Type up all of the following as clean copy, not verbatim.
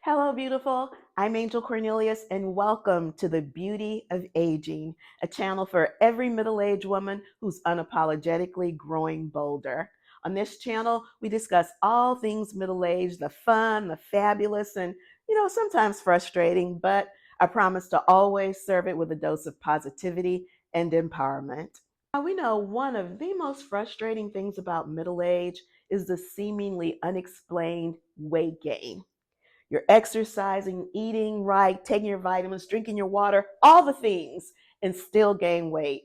Hello, beautiful. I'm Angel Cornelius, and welcome to the Beauty of Aging, a channel for every middle aged woman who's unapologetically growing bolder. On this channel, we discuss all things middle age, the fun, the fabulous, and sometimes frustrating, but I promise to always serve it with a dose of positivity and empowerment. Now, we know one of the most frustrating things about middle age is the seemingly unexplained weight gain. You're exercising, eating right, taking your vitamins, drinking your water, all the things, and still gain weight.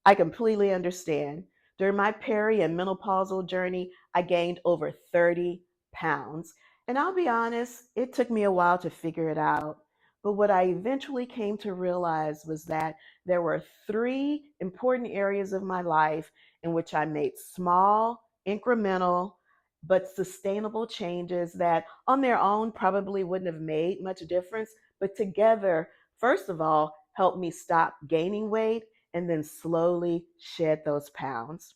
I completely understand. During my peri and menopausal journey, I gained over 30 pounds. And I'll be honest, it took me a while to figure it out. But what I eventually came to realize was that there were three important areas of my life in which I made small, incremental, but sustainable changes that on their own probably wouldn't have made much difference, but together, first of all, helped me stop gaining weight and then slowly shed those pounds.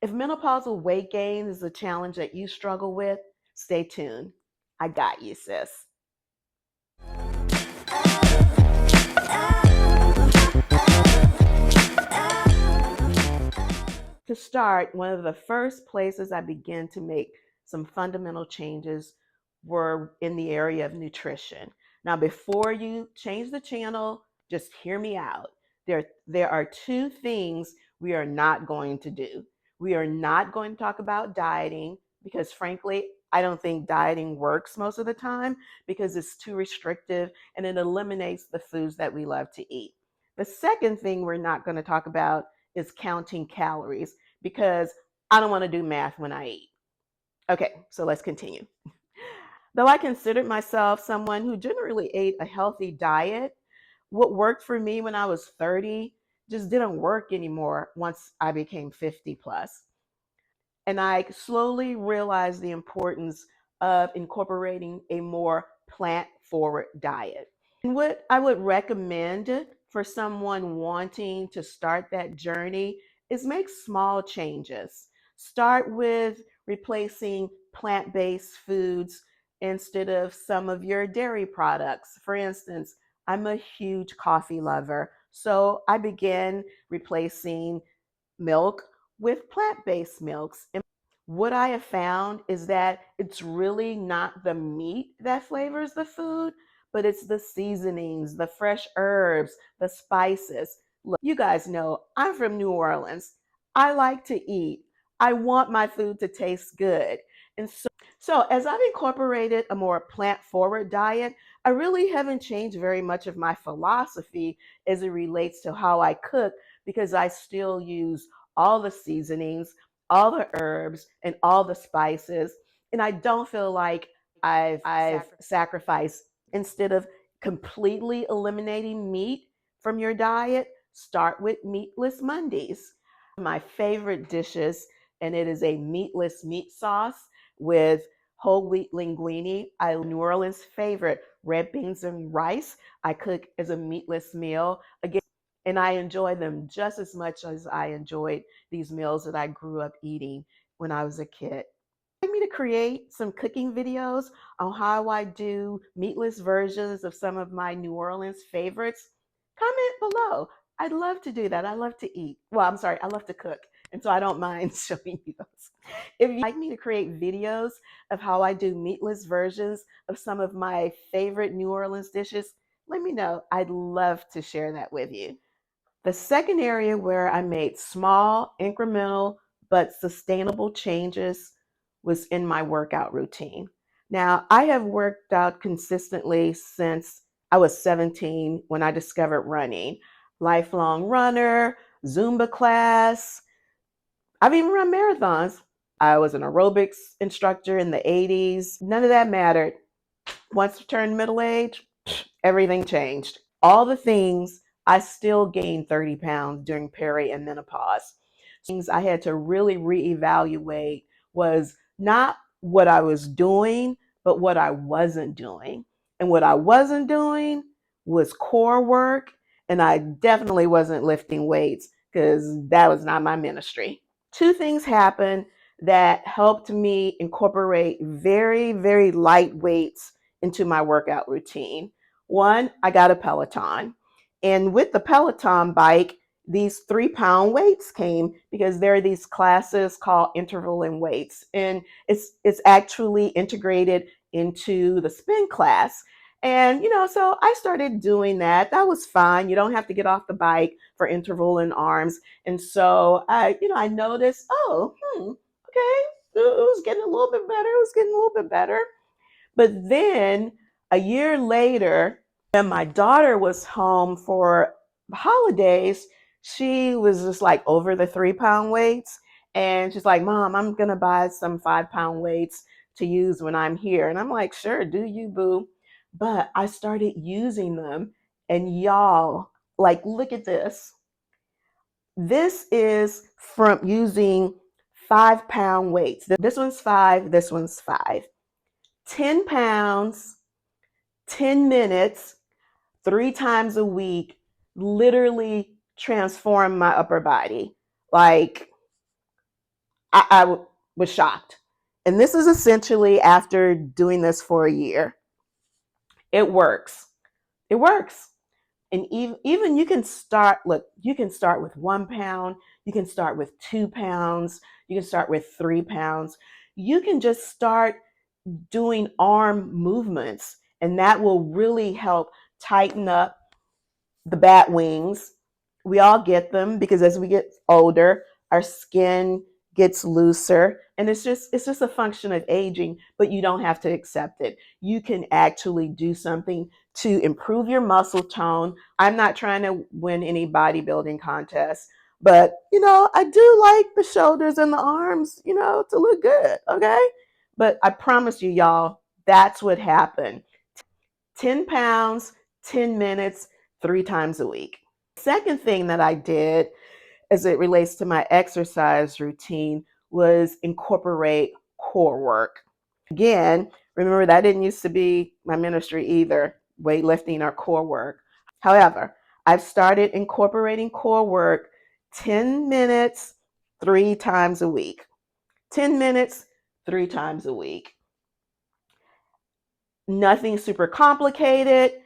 If menopausal weight gain is a challenge that you struggle with, stay tuned. I got you, sis. To start, one of the first places I began to make some fundamental changes were in the area of nutrition. Now, before you change the channel, just hear me out. There are two things we are not going to do. We are not going to talk about dieting because, frankly, I don't think dieting works most of the time because it's too restrictive and it eliminates the foods that we love to eat. The second thing we're not going to talk about is counting calories because I don't want to do math when I eat. Okay, so let's continue. Though I considered myself someone who generally ate a healthy diet, what worked for me when I was 30 just didn't work anymore once I became 50 plus. And I slowly realized the importance of incorporating a more plant forward diet. And what I would recommend for someone wanting to start that journey is make small changes. Start with replacing plant based foods instead of some of your dairy products. For instance, I'm a huge coffee lover, so I began replacing milk with plant based milks. And what I have found is that it's really not the meat that flavors the food, but it's the seasonings, the fresh herbs, the spices. Look, you guys know I'm from New Orleans. I like to eat. I want my food to taste good. And so as I've incorporated a more plant forward diet, I really haven't changed very much of my philosophy as it relates to how I cook because I still use all the seasonings, all the herbs, and all the spices. And I don't feel like I've sacrificed. Instead of completely eliminating meat from your diet, start with meatless Mondays. My favorite dishes, and it is a meatless meat sauce with whole wheat linguine. New Orleans favorite, red beans and rice. I cook as a meatless meal. Again, and I enjoy them just as much as I enjoyed these meals that I grew up eating when I was a kid. Like me to create some cooking videos on how I do meatless versions of some of my New Orleans favorites? Comment below. I'd love to do that. I love to eat. Well, I'm sorry, I love to cook. And so I don't mind showing you those. If you'd like me to create videos of how I do meatless versions of some of my favorite New Orleans dishes, let me know. I'd love to share that with you. The second area where I made small, incremental, but sustainable changes was in my workout routine. Now, I have worked out consistently since I was 17 when I discovered running. Lifelong runner, Zumba class. I've even run marathons. I was an aerobics instructor in the 80s. None of that mattered. Once I turned middle age, everything changed. All the things, I still gained 30 pounds during peri and menopause. Things I had to really reevaluate was not what I was doing, but what I wasn't doing. And what I wasn't doing was core work, and I definitely wasn't lifting weights because that was not my ministry. Two things happened that helped me incorporate very, very light weights into my workout routine. One, I got a Peloton. And with the Peloton bike, these 3 pound weights came because there are these classes called interval and weights. And it's actually integrated into the spin class. And so I started doing that. That was fine. You don't have to get off the bike for interval and arms. And so I noticed, oh, okay, it was getting a little bit better. It was getting a little bit better. But then a year later, when my daughter was home for holidays, she was just like over the 3 pound weights. And she's like, Mom, I'm going to buy some 5 pound weights to use when I'm here. And I'm like, sure, do you, boo. But I started using them. And y'all, like, look at this. This is from using 5 pound weights. This one's five, this one's five. 10 pounds, 10 minutes, 3 times a week, literally transformed my upper body. Like, I was shocked. And this is essentially after doing this for a year. It works. It works. And even you can start, look, you can start with 1 pound, you can start with 2 pounds, you can start with 3 pounds. You can just start doing arm movements, and that will really help tighten up the bat wings. We all get them because as we get older, our skin gets looser, and it's just a function of aging, but you don't have to accept it. You can actually do something to improve your muscle tone. I'm not trying to win any bodybuilding contests, but I do like the shoulders and the arms, to look good, okay? But I promise you, y'all, that's what happened. 10 pounds, 10 minutes, 3 times a week. Second thing that I did as it relates to my exercise routine was incorporate core work. Again, remember that didn't used to be my ministry either, weightlifting or core work. However, I've started incorporating core work 10 minutes, 3 times a week. 10 minutes, 3 times a week. Nothing super complicated.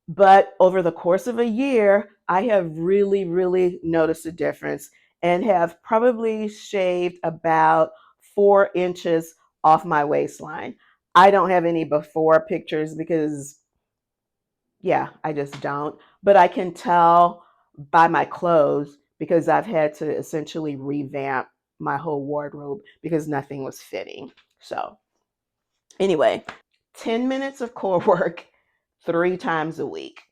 But over the course of a year, I have really, really noticed a difference and have probably shaved about 4 inches off my waistline. I don't have any before pictures because, yeah, I just don't. But I can tell by my clothes because I've had to essentially revamp my whole wardrobe because nothing was fitting. So, anyway, 10 minutes of core work 3 times a week.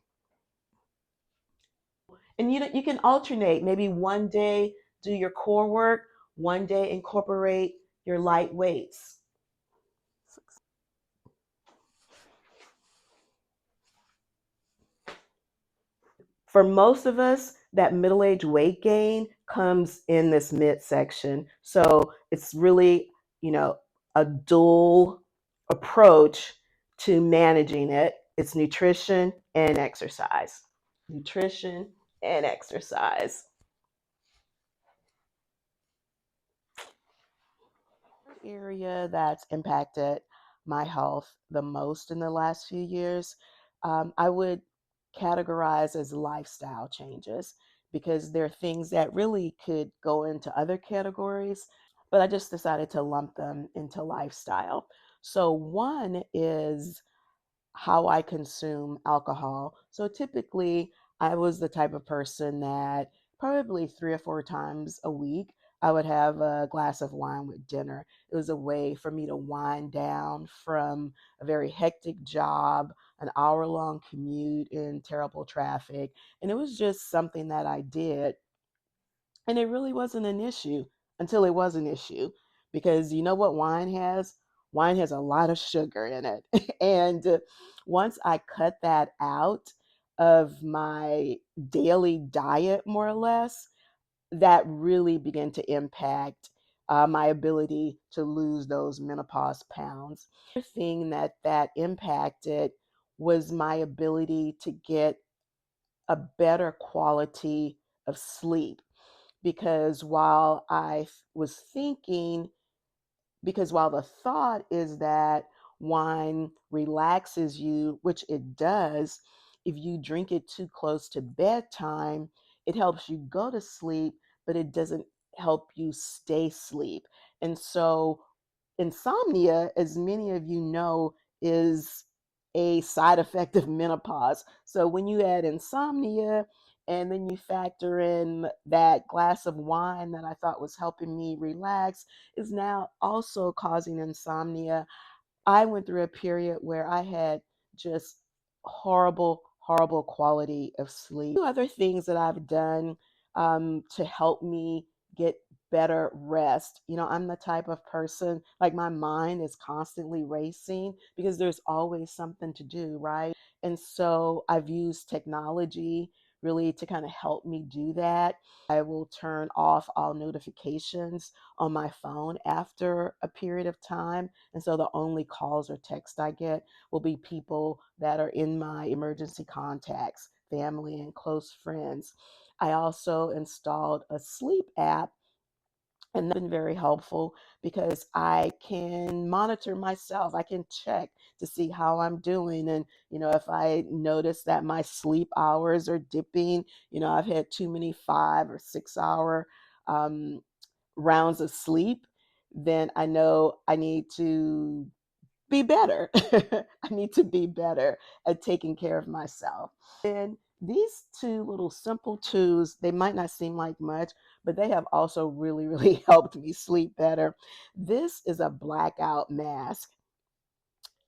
And you can alternate. Maybe one day do your core work, one day incorporate your light weights. For most of us, that middle age weight gain comes in this midsection. So it's really, a dual approach to managing it. It's nutrition and exercise. Nutrition and exercise. Area that's impacted my health the most in the last few years, I would categorize as lifestyle changes because there are things that really could go into other categories, but I just decided to lump them into lifestyle. So, one is how I consume alcohol. So typically, I was the type of person that probably 3 or 4 times a week, I would have a glass of wine with dinner. It was a way for me to wind down from a very hectic job, an hour-long commute in terrible traffic. And it was just something that I did, and it really wasn't an issue until it was an issue. Because you know what wine has? Wine has a lot of sugar in it. And once I cut that out of my daily diet, more or less, that really began to impact my ability to lose those menopause pounds. The thing that impacted was my ability to get a better quality of sleep, because was thinking, because while the thought is that wine relaxes you, which it does, if you drink it too close to bedtime, it helps you go to sleep, but it doesn't help you stay asleep. And so, insomnia, as many of you know, is a side effect of menopause. So, when you add insomnia and then you factor in that glass of wine that I thought was helping me relax, is now also causing insomnia. I went through a period where I had just horrible, horrible quality of sleep. Other things that I've done to help me get better rest. I'm the type of person, like my mind is constantly racing because there's always something to do, right? And so I've used technology really to kind of help me do that. I will turn off all notifications on my phone after a period of time. And so the only calls or texts I get will be people that are in my emergency contacts, family and close friends. I also installed a sleep app, and that's been very helpful because I can monitor myself. I can check to see how I'm doing. And, if I notice that my sleep hours are dipping, I've had too many 5 or 6 hour um, rounds of sleep, then I know I need to be better. I need to be better at taking care of myself. And these two little simple tools, they might not seem like much, but they have also really, really helped me sleep better. This is a blackout mask,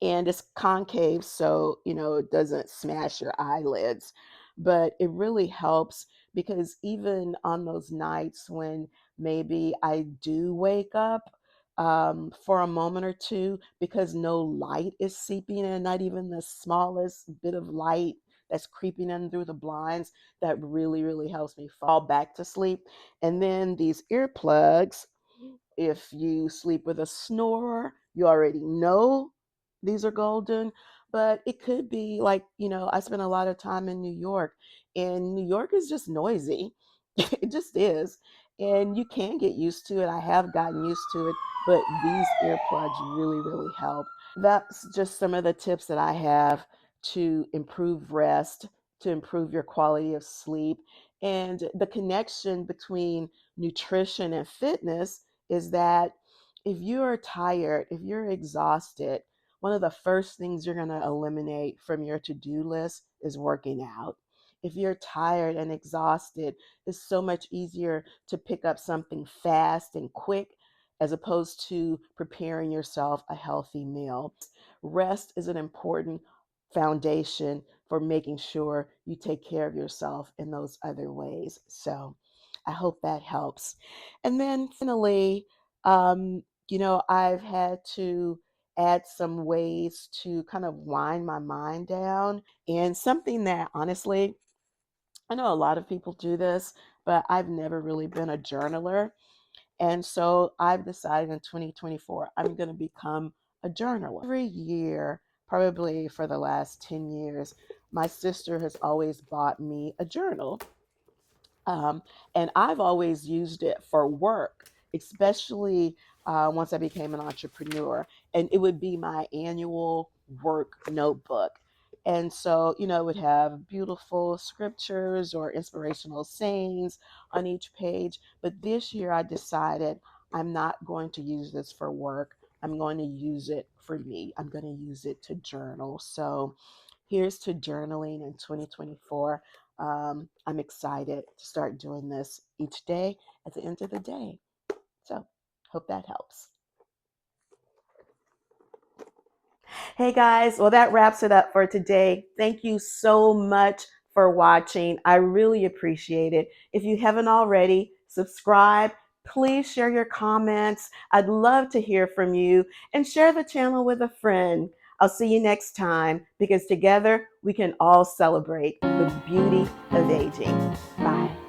and it's concave, so it doesn't smash your eyelids, but it really helps because even on those nights when maybe I do wake up for a moment or two, because no light is seeping in, not even the smallest bit of light that's creeping in through the blinds, that really, really helps me fall back to sleep. And then these earplugs, if you sleep with a snorer, you already know these are golden. But it could be like, I spent a lot of time in New York, and New York is just noisy. It just is. And you can get used to it. I have gotten used to it, but these earplugs really, really help. That's just some of the tips that I have to improve rest, to improve your quality of sleep. And the connection between nutrition and fitness is that if you're tired, if you're exhausted, one of the first things you're going to eliminate from your to-do list is working out. If you're tired and exhausted, it's so much easier to pick up something fast and quick as opposed to preparing yourself a healthy meal. Rest is an important foundation for making sure you take care of yourself in those other ways. So I hope that helps. And then finally, I've had to add some ways to kind of wind my mind down. And something that honestly, I know a lot of people do this, but I've never really been a journaler. And so I've decided in 2024, I'm going to become a journaler. Every year, probably for the last 10 years, my sister has always bought me a journal. Um, and I've always used it for work, especially once I became an entrepreneur. And it would be my annual work notebook. And so, it would have beautiful scriptures or inspirational sayings on each page. But this year I decided I'm not going to use this for work. I'm going to use it for me. I'm going to use it to journal. So here's to journaling in 2024. I'm excited to start doing this each day at the end of the day. So, hope that helps. Hey guys, well, that wraps it up for today. Thank you so much for watching. I really appreciate it. If you haven't already, subscribe. Please share your comments. I'd love to hear from you, and share the channel with a friend. I'll see you next time, because together we can all celebrate the beauty of aging. Bye.